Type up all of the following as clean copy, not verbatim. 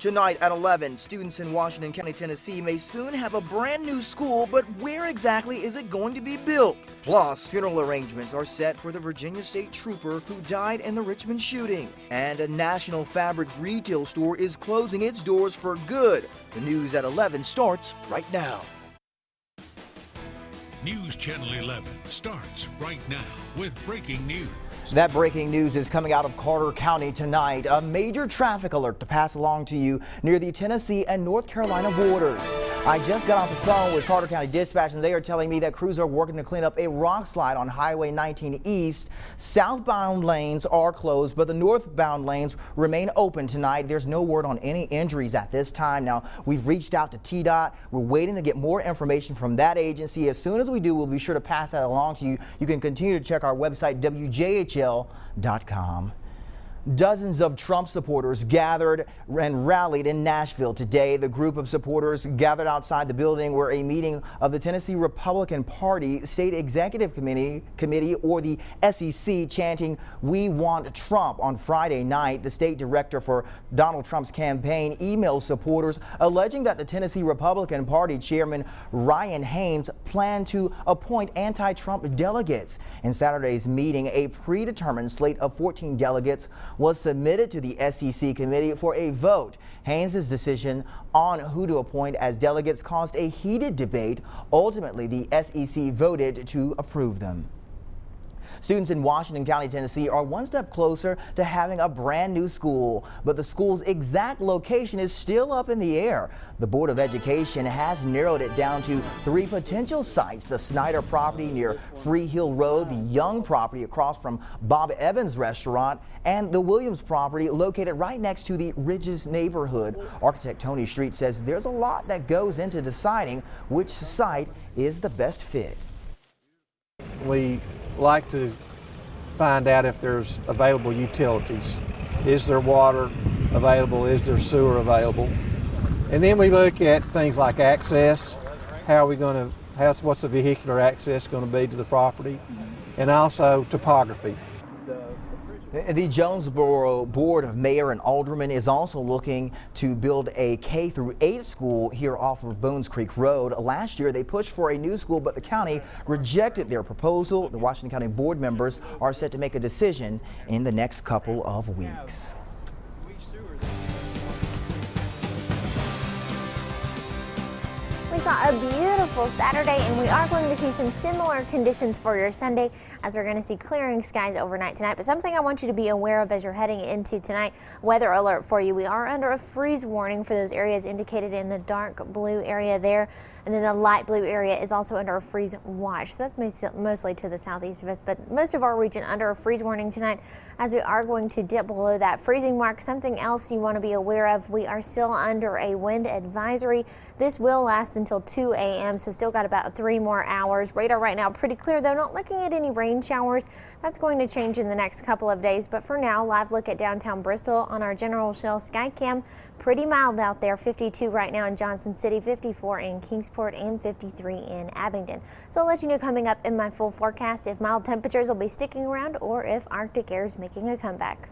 Tonight at 11, students in Washington County, Tennessee may soon have a brand new school, but where exactly is it going to be built? Plus, funeral arrangements are set for the Virginia State Trooper who died in the Richmond shooting. And a national fabric retail store is closing its doors for good. The news at 11 starts right now. News Channel 11 starts right now with breaking news. That breaking news is coming out of Carter County tonight. A major traffic alert to pass along to you near the Tennessee and North Carolina borders. I just got off the phone with Carter County Dispatch, and they are telling me that crews are working to clean up a rock slide on Highway 19 East. Southbound lanes are closed, but the northbound lanes remain open tonight. There's no word on any injuries at this time. Now, we've reached out to TDOT. We're waiting to get more information from that agency. As soon as we do, we'll be sure to pass that along to you. You can continue to check our website, WJHL.com. Dozens of Trump supporters gathered and rallied in Nashville today. The group of supporters gathered outside the building where a meeting of the Tennessee Republican Party State Executive Committee or the SEC chanting, "We want Trump." On Friday night, the state director for Donald Trump's campaign emailed supporters alleging that the Tennessee Republican Party chairman Ryan Haynes planned to appoint anti-Trump delegates. In Saturday's meeting, a predetermined slate of 14 delegates was submitted to the SEC committee for a vote. Haynes' decision on who to appoint as delegates caused a heated debate. Ultimately, the SEC voted to approve them. Students in Washington County, Tennessee are one step closer to having a brand new school, but the school's exact location is still up in the air. The Board of Education has narrowed it down to 3 potential sites: the Snyder property near Free Hill Road, the Young property across from Bob Evans Restaurant, and the Williams property located right next to the Ridges neighborhood. Architect Tony Street says there's a lot that goes into deciding which site is the best fit. We like to find out if there's available utilities. Is there water available? Is there sewer available? And then we look at things like access. How are we going to, what's the vehicular access going to be to the property? And also topography. The Jonesboro Board of Mayor and Aldermen is also looking to build a K-8 school here off of Bones Creek Road. Last year, they pushed for a new school, but the county rejected their proposal. The Washington County board members are set to make a decision in the next couple of weeks. We saw a beautiful Saturday, and we are going to see some similar conditions for your Sunday, as we're going to see clearing skies overnight tonight. But something I want you to be aware of as you're heading into tonight, weather alert for you. We are under a freeze warning for those areas indicated in the dark blue area there, and then the light blue area is also under a freeze watch. So that's mostly to the southeast of us, but most of our region under a freeze warning tonight, as we are going to dip below that freezing mark. Something else you want to be aware of, we are still under a wind advisory. This will last until 2 a.m. so still got about 3 more hours. Radar right now pretty clear though, not looking at any rain showers. That's going to change in the next couple of days, but for now, live look at downtown Bristol on our General Shell Skycam. Pretty mild out there, 52 right now in Johnson City, 54 in Kingsport, and 53 in Abingdon. So I'll let you know coming up in my full forecast if mild temperatures will be sticking around or if Arctic air is making a comeback.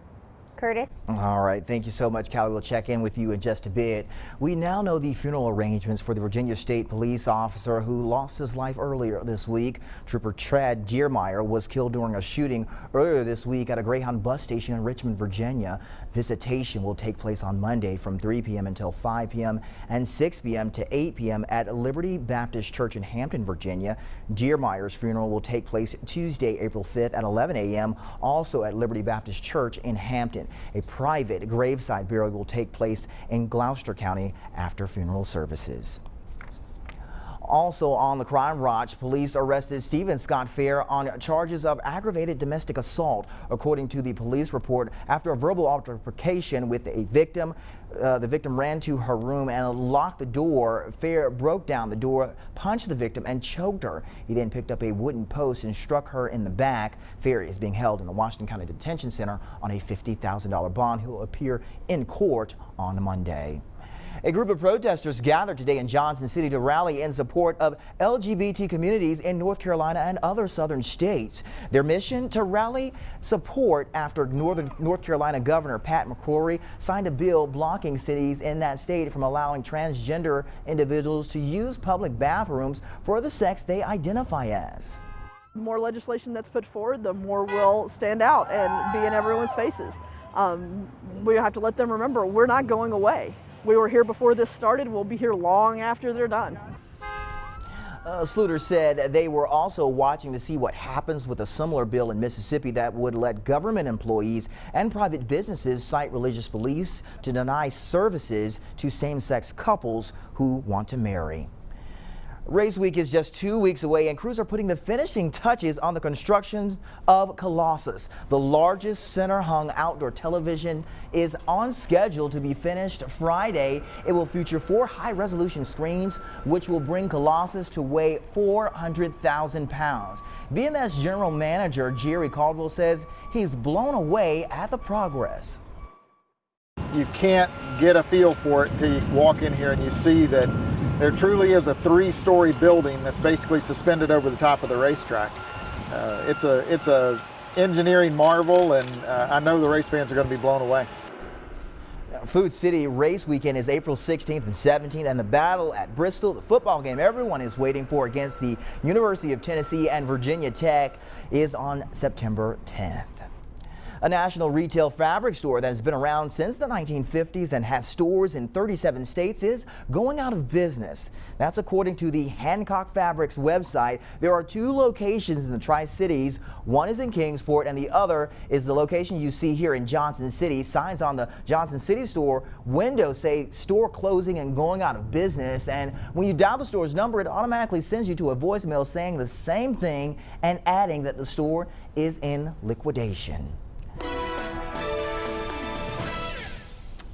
Curtis. All right. Thank you so much, Callie. We'll check in with you in just a bit. We now know the funeral arrangements for the Virginia State police officer who lost his life earlier this week. Trooper Chad Diermeyer was killed during a shooting earlier this week at a Greyhound bus station in Richmond, Virginia. Visitation will take place on Monday from 3 p.m. until 5 p.m. and 6 p.m. to 8 p.m. at Liberty Baptist Church in Hampton, Virginia. Diermeyer's funeral will take place Tuesday, April 5th at 11 a.m. also at Liberty Baptist Church in Hampton. A private graveside burial will take place in Gloucester County after funeral services. Also on the crime watch, police arrested Stephen Scott Fair on charges of aggravated domestic assault, according to the police report. After a verbal altercation with a victim, the victim ran to her room and locked the door. Fair broke down the door, punched the victim, and choked her. He then picked up a wooden post and struck her in the back. Fair is being held in the Washington County Detention Center on a $50,000 bond. He'll appear in court on Monday. A group of protesters gathered today in Johnson City to rally in support of LGBT communities in North Carolina and other southern states. Their mission to rally support after North Carolina Governor Pat McCrory signed a bill blocking cities in that state from allowing transgender individuals to use public bathrooms for the sex they identify as. The more legislation that's put forward, the more we'll stand out and be in everyone's faces. We have to let them remember we're not going away. We were here before this started. We'll be here long after they're done. Sluter said they were also watching to see what happens with a similar bill in Mississippi that would let government employees and private businesses cite religious beliefs to deny services to same-sex couples who want to marry. Race Week is just 2 weeks away, and crews are putting the finishing touches on the construction of Colossus. The largest center-hung outdoor television is on schedule to be finished Friday. It will feature 4 high-resolution screens, which will bring Colossus to weigh 400,000 pounds. BMS General Manager Jerry Caldwell says he's blown away at the progress. You can't get a feel for it until you walk in here and you see that there truly is a 3-story building that's basically suspended over the top of the racetrack. It's a engineering marvel, and I know the race fans are going to be blown away. Food City Race Weekend is April 16th and 17th, and the battle at Bristol, the football game everyone is waiting for against the University of Tennessee and Virginia Tech, is on September 10th. A national retail fabric store that has been around since the 1950s and has stores in 37 states is going out of business. That's according to the Hancock Fabrics website. There are 2 locations in the Tri-Cities. One is in Kingsport and the other is the location you see here in Johnson City. Signs on the Johnson City store windows say store closing and going out of business. And when you dial the store's number, it automatically sends you to a voicemail saying the same thing and adding that the store is in liquidation.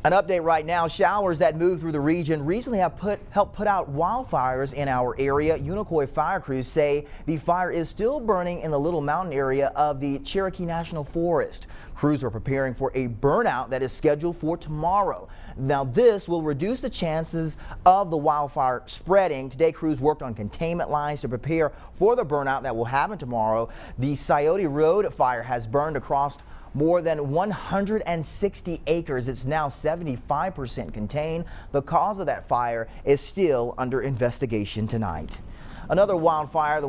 An update right now. Showers that move through the region recently have helped put out wildfires in our area. Unicoi fire crews say the fire is still burning in the Little Mountain area of the Cherokee National Forest. Crews are preparing for a burnout that is scheduled for tomorrow. Now, this will reduce the chances of the wildfire spreading. Today, crews worked on containment lines to prepare for the burnout that will happen tomorrow. The Scioto Road fire has burned across more than 160 acres. It's now 75% contained. The cause of that fire is still under investigation tonight. Another wildfire,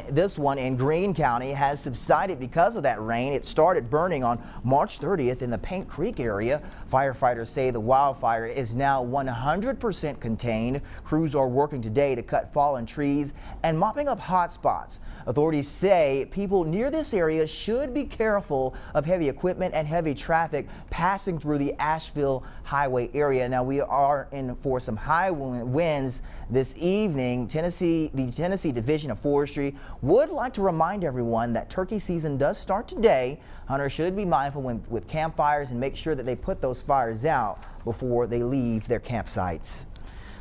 this one in Greene County, has subsided because of that rain. It started burning on March 30th in the Paint Creek area. Firefighters say the wildfire is now 100% contained. Crews are working today to cut fallen trees and mopping up hot spots. Authorities say people near this area should be careful of heavy equipment and heavy traffic passing through the Asheville Highway area. Now, we are in for some high winds this evening. The Tennessee Division of Forestry would like to remind everyone that turkey season does start today. Hunters should be mindful with campfires and make sure that they put those fires out before they leave their campsites.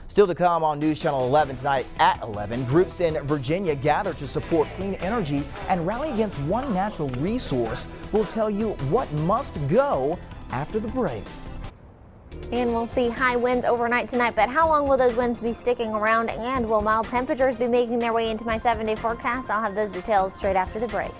Still to come on News Channel 11 tonight at 11, groups in Virginia gather to support clean energy and rally against one natural resource. We'll tell you what must go after the break. And we'll see high winds overnight tonight, but how long will those winds be sticking around, and will mild temperatures be making their way into my 7-day forecast? I'll have those details straight after the break.